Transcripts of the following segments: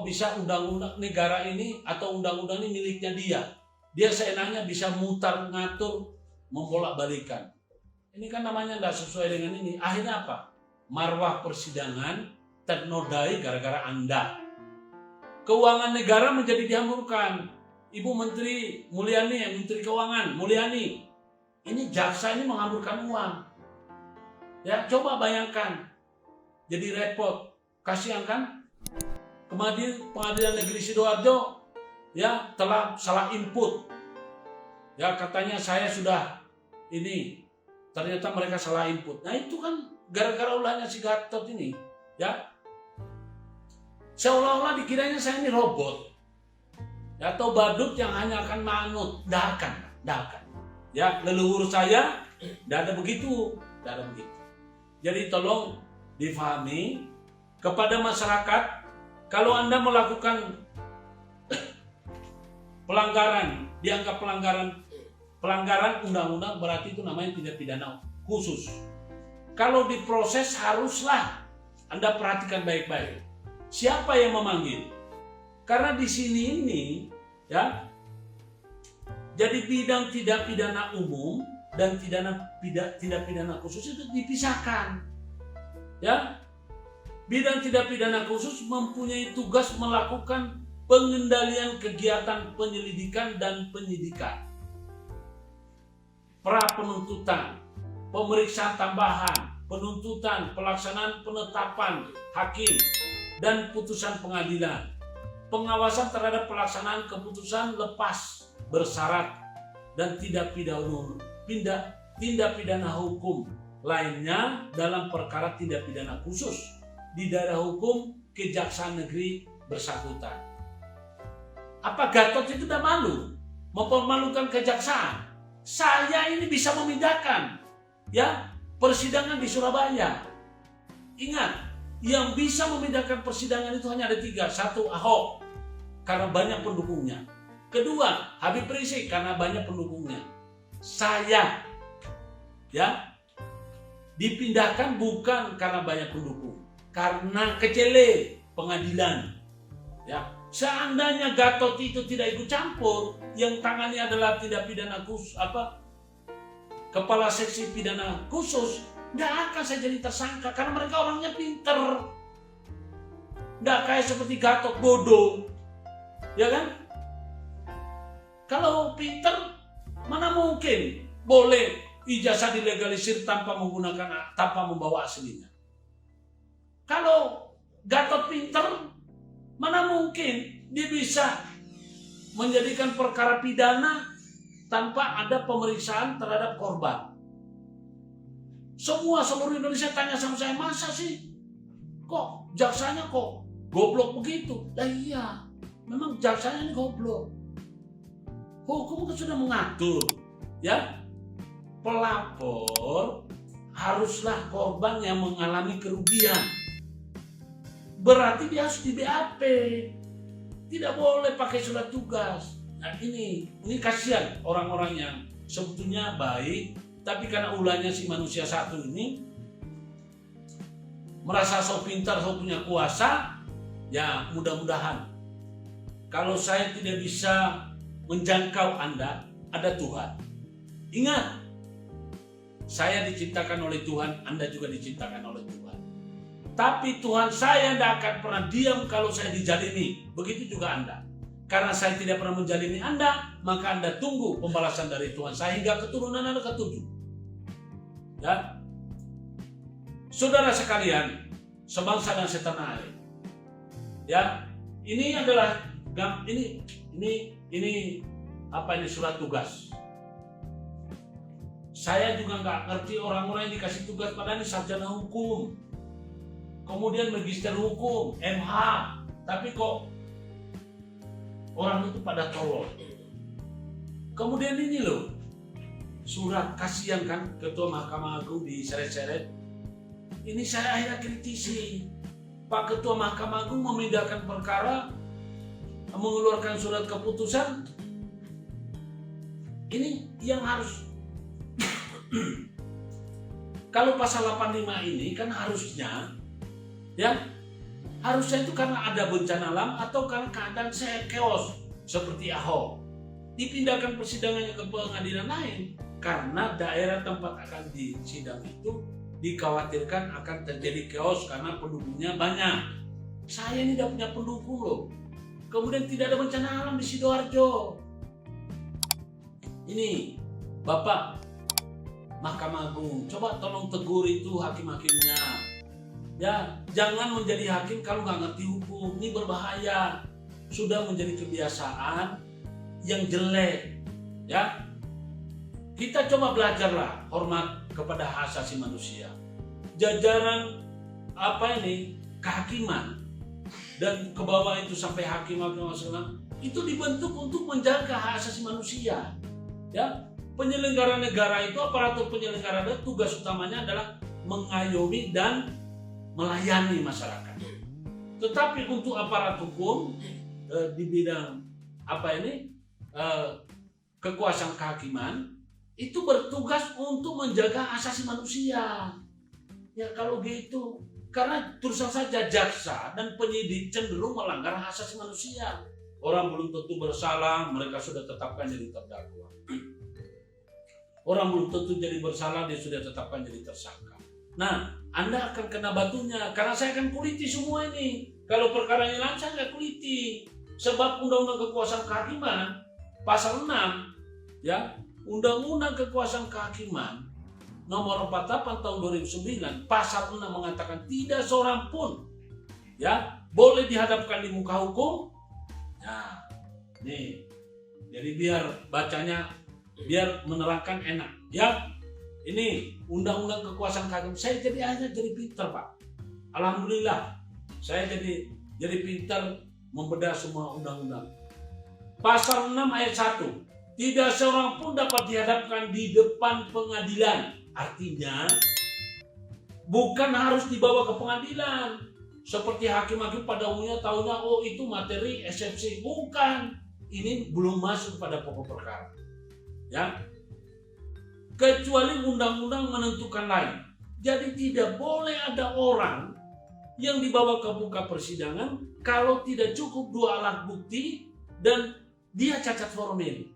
bisa undang-undang negara ini atau undang-undang ini miliknya dia. Dia seenaknya bisa mutar, ngatur, membolak-balikan. Ini kan namanya tidak sesuai dengan ini. Akhirnya apa? Marwah persidangan ternodai gara-gara Anda. Keuangan negara menjadi dihamburkan. Ibu Menteri Mulyani, Menteri Keuangan Mulyani, ini jaksa ini menghamburkan uang. Ya, coba bayangkan. Jadi repot. Kasihan kan? Pengadilan Negeri Sidoarjo ya telah salah input. Ya, katanya saya sudah ini, ternyata mereka salah input. Nah, itu kan gara-gara ulahnya si Gatot ini, ya. Seolah-olah dikiranya saya ini robot. Ya, atau badut yang hanya akan manut. Nggak akan. Ya, leluhur saya nggak ada begitu. Jadi tolong difahami kepada masyarakat, kalau Anda melakukan pelanggaran, dianggap pelanggaran undang-undang, berarti itu namanya tindak pidana khusus. Kalau diproses haruslah Anda perhatikan baik-baik. Siapa yang memanggil? Karena di sini ini ya, jadi bidang tindak pidana umum dan tindak pidana khusus itu dipisahkan. Ya. Bidang tindak pidana khusus mempunyai tugas melakukan pengendalian kegiatan penyelidikan dan penyidikan, pra penuntutan, pemeriksaan tambahan, penuntutan, pelaksanaan penetapan hakim dan putusan pengadilan, pengawasan terhadap pelaksanaan keputusan lepas bersyarat, dan tindak pidana hukum lainnya dalam perkara tindak pidana khusus di daerah hukum Kejaksaan Negeri bersangkutan. Apa Gatot itu tidak malu mempermalukan kejaksaan? Saya ini bisa memindahkan ya persidangan di Surabaya. Ingat, yang bisa memindahkan persidangan itu hanya ada 3. 1, Ahok karena banyak pendukungnya. Kedua, Habib Rizik karena banyak pendukungnya. Saya ya dipindahkan bukan karena banyak pendukung, karena kecele pengadilan. Ya, seandainya Gatot itu tidak ikut campur, yang tangani adalah tindak pidana khusus kepala seksi pidana khusus, nggak akan saya jadi tersangka karena mereka orangnya pinter. Nggak kayak seperti Gatot bodoh, ya kan? Kalau pinter, mana mungkin boleh ijazah dilegalisir tanpa membawa aslinya. Kalau Gatot pinter, mana mungkin dia bisa menjadikan perkara pidana tanpa ada pemeriksaan terhadap korban. Seluruh Indonesia tanya sama saya, masa sih kok jaksanya kok goblok begitu? Lah iya, memang jaksanya ini goblok. Hukum kan sudah mengatur, ya, pelapor haruslah korban yang mengalami kerugian. Berarti dia harus di BAP. Tidak boleh pakai surat tugas. Nah, ini kasihan orang-orang yang sebetulnya baik, tapi karena ulahnya si manusia satu ini merasa so pintar, so punya kuasa, ya mudah-mudahan kalau saya tidak bisa menjangkau Anda, ada Tuhan. Ingat, saya diciptakan oleh Tuhan, Anda juga diciptakan oleh Tuhan. Tapi Tuhan saya tidak akan pernah diam kalau saya dijalimi. Begitu juga Anda. Karena saya tidak pernah menjalimi Anda, maka Anda tunggu pembalasan dari Tuhan saya hingga keturunan Anda ke-7. Ya. Saudara sekalian, sebangsa dan setanah air. Ya, ini adalah ini surat tugas. Saya juga nggak ngerti orang-orang yang dikasih tugas pada ini sarjana hukum, kemudian magister hukum, MH, tapi kok orang itu pada tolol. Kemudian ini loh, surat, kasihan kan Ketua Mahkamah Agung diseret-seret. Ini saya akhirnya kritisi. Pak Ketua Mahkamah Agung memindahkan perkara, mengeluarkan surat keputusan. Ini yang harus kalau pasal 85 ini kan harusnya ya Harusnya itu karena ada bencana alam atau karena keadaan chaos seperti Ahok. Dipindahkan persidangannya ke pengadilan lain karena daerah tempat akan disidang itu dikhawatirkan akan terjadi chaos karena pendukungnya banyak. Saya ini tidak punya pendukung loh. Kemudian tidak ada bencana alam di Sidoarjo. Ini Bapak Mahkamah Agung, coba tolong tegur itu hakim-hakimnya. Ya, jangan menjadi hakim kalau nggak ngerti hukum. Ini berbahaya. Sudah menjadi kebiasaan yang jelek. Ya, kita coba belajarlah hormat kepada hak asasi manusia. Jajaran kehakiman dan ke bawah itu sampai hakim-hakim itu dibentuk untuk menjaga hak asasi manusia. Ya, penyelenggara negara itu, aparatur penyelenggara negara, tugas utamanya adalah mengayomi dan melayani masyarakat. Tetapi untuk aparat hukum di bidang kekuasaan kehakiman itu bertugas untuk menjaga asasi manusia. Ya kalau gitu, karena terus saja jaksa dan penyidik cenderung melanggar hak asasi manusia. Orang belum tentu bersalah, mereka sudah tetapkan jadi terdakwa. Orang belum tentu jadi bersalah, dia sudah tetapkan jadi tersangka. Nah, Anda akan kena batunya, karena saya akan kuliti semua ini. Kalau perkaranya lancar, nggak kuliti. Sebab Undang-Undang Kekuasaan Kehakiman, pasal 6, ya, Undang-Undang Kekuasaan Kehakiman, nomor 48 tahun 2009, pasal 6 mengatakan tidak seorang pun, ya, boleh dihadapkan di muka hukum. Nah, nih, jadi biar bacanya, biar menerangkan enak, ya. Ini Undang-Undang Kekuasaan Kehakiman. Saya hanya jadi pintar, Pak. Alhamdulillah, saya jadi pintar membedah semua undang-undang. Pasal 6 ayat 1. Tidak seorang pun dapat dihadapkan di depan pengadilan. Artinya, bukan harus dibawa ke pengadilan. Seperti hakim-hakim pada umumnya tahunya, oh itu materi eksepsi. Bukan. Ini belum masuk pada pokok perkara. Ya. Kecuali undang-undang menentukan lain. Jadi tidak boleh ada orang yang dibawa ke muka persidangan kalau tidak cukup 2 alat bukti dan dia cacat formil.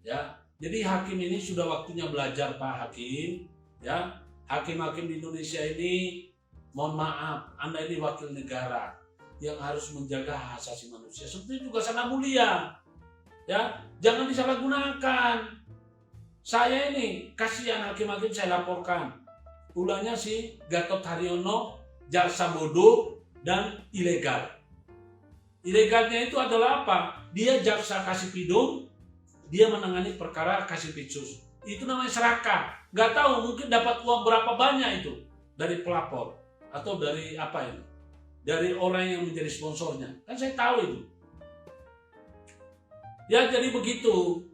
Ya, jadi hakim ini sudah waktunya belajar, Pak Hakim. Ya, hakim-hakim di Indonesia ini, mohon maaf, Anda ini wakil negara yang harus menjaga hak asasi manusia. Seperti juga Sana Mulia. Ya, jangan disalahgunakan. Saya ini kasihan hakim-hakim, saya laporkan. Ulahnya si Gatot Haryono, jaksa bodoh dan ilegal. Ilegalnya itu adalah apa? Dia jaksa Kasipidum, dia menangani perkara Kasipitsus. Itu namanya serakah. Nggak tahu, mungkin dapat uang berapa banyak itu dari pelapor atau dari apa ini? Dari orang yang menjadi sponsornya. Kan saya tahu itu. Ya jadi begitu.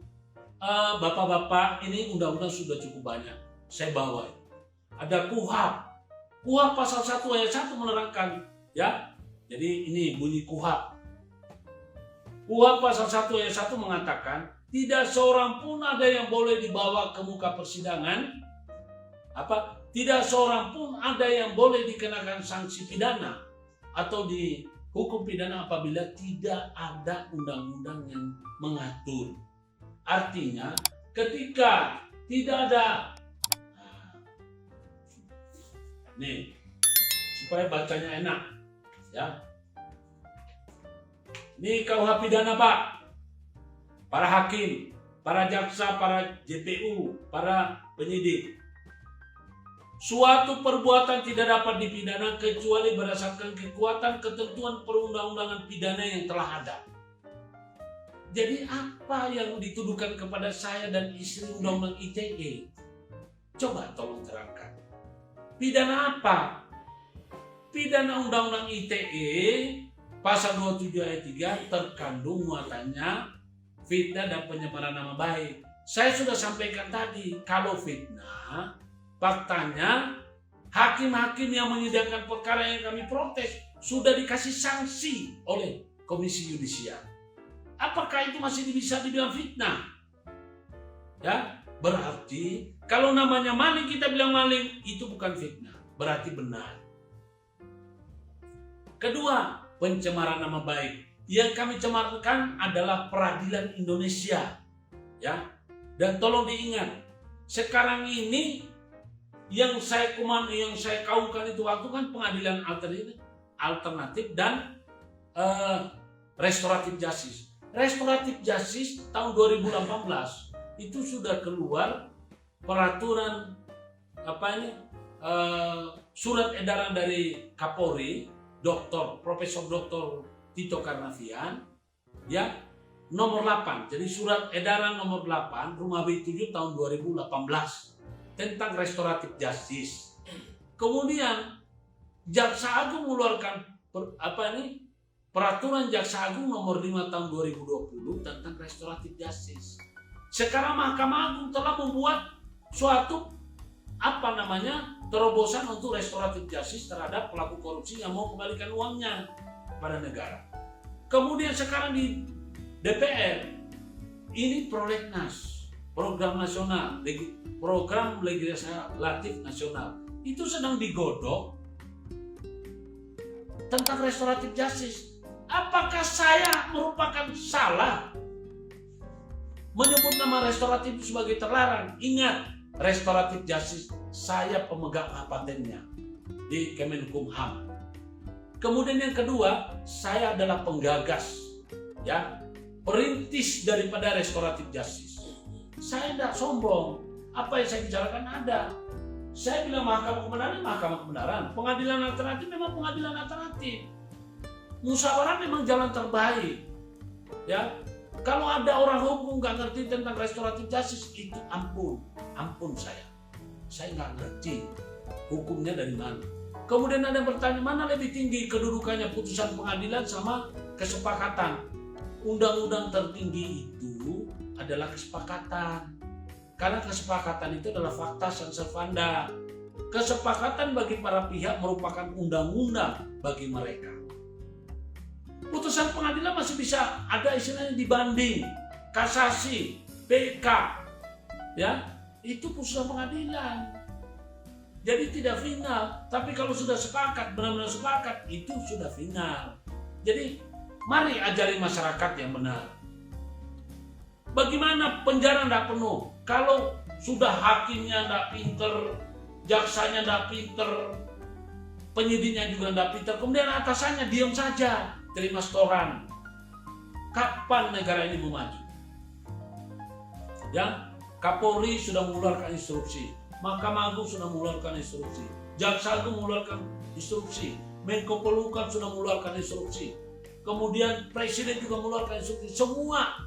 Bapak-bapak, ini undang-undang sudah cukup banyak. Saya bawa. Ada KUHP. KUHP pasal 1 ayat 1 menerangkan, ya. Jadi ini bunyi KUHP. KUHP pasal 1 ayat 1 mengatakan, tidak seorang pun ada yang boleh dibawa ke muka persidangan. Tidak seorang pun ada yang boleh dikenakan sanksi pidana atau dihukum pidana apabila tidak ada undang-undang yang mengatur. Artinya, ketika tidak ada, nih, supaya bacanya enak, ya. Ini KUH pidana, Pak. Para hakim, para jaksa, para JPU, para penyidik. Suatu perbuatan tidak dapat dipidana kecuali berdasarkan kekuatan ketentuan perundang-undangan pidana yang telah ada. Jadi apa yang dituduhkan kepada saya dan istri Undang-Undang ITE? Coba tolong terangkan. Pidana apa? Pidana Undang-Undang ITE pasal 27 ayat 3 terkandung muatannya fitnah dan pencemaran nama baik. Saya sudah sampaikan tadi, kalau fitnah, faktanya hakim-hakim yang menyidangkan perkara yang kami protes sudah dikasih sanksi oleh Komisi Yudisial. Apakah itu masih bisa dibilang fitnah? Ya, berarti kalau namanya maling kita bilang maling, itu bukan fitnah, berarti benar. Kedua, pencemaran nama baik. Yang kami cemarkan adalah peradilan Indonesia. Ya. Dan tolong diingat, sekarang ini yang saya kaungkan itu waktu kan pengadilan alternatif dan restoratif justice. Restoratif justice tahun 2018 itu sudah keluar peraturan surat edaran dari Kapolri, Profesor Dr. Tito Karnavian, ya, nomor 8. Jadi surat edaran nomor 8 Rumah B7 tahun 2018 tentang restoratif justice. Kemudian Jaksa Agung mengeluarkan peraturan Jaksa Agung nomor 5 tahun 2020 tentang restoratif justice. Sekarang Mahkamah Agung telah membuat suatu terobosan untuk restoratif justice terhadap pelaku korupsi yang mau kembalikan uangnya pada negara. Kemudian sekarang di DPR ini prolegnas, program nasional, program legislatif nasional itu sedang digodok tentang restoratif justice. Apakah saya merupakan salah menyebut nama restoratif sebagai terlarang? Ingat, restoratif justice saya pemegang patennya di Kemenkumham. Kemudian yang kedua, saya adalah penggagas, ya, perintis daripada restoratif justice. Saya tidak sombong. Apa yang saya bicarakan ada. Saya bilang mahkamah kebenaran. Pengadilan alternatif memang pengadilan alternatif. Musyawarah memang jalan terbaik. Ya, kalau ada orang hukum nggak ngerti tentang restoratif justice, itu ampun saya nggak ngerti hukumnya dari mana. Kemudian ada yang bertanya, mana lebih tinggi kedudukannya putusan pengadilan sama kesepakatan? Undang-undang tertinggi itu adalah kesepakatan. Karena kesepakatan itu adalah fakta sans servanda. Kesepakatan bagi para pihak merupakan undang-undang bagi mereka. Putusan pengadilan masih bisa ada istilahnya dibanding, kasasi, PK, ya, itu putusan pengadilan. Jadi tidak final, tapi kalau sudah sepakat, benar-benar sepakat, itu sudah final. Jadi mari ajari masyarakat yang benar. Bagaimana penjara tidak penuh? Kalau sudah hakimnya tidak pinter, jaksanya tidak pinter, penyidiknya juga tidak pinter, kemudian atasannya diam saja, terima setoran. Kapan negara ini mau maju? Ya, Kapolri sudah mengeluarkan instruksi, Mahkamah Agung sudah mengeluarkan instruksi, Jaksa Agung mengeluarkan instruksi, Menko Polhukam sudah mengeluarkan instruksi, kemudian Presiden juga mengeluarkan instruksi. Semua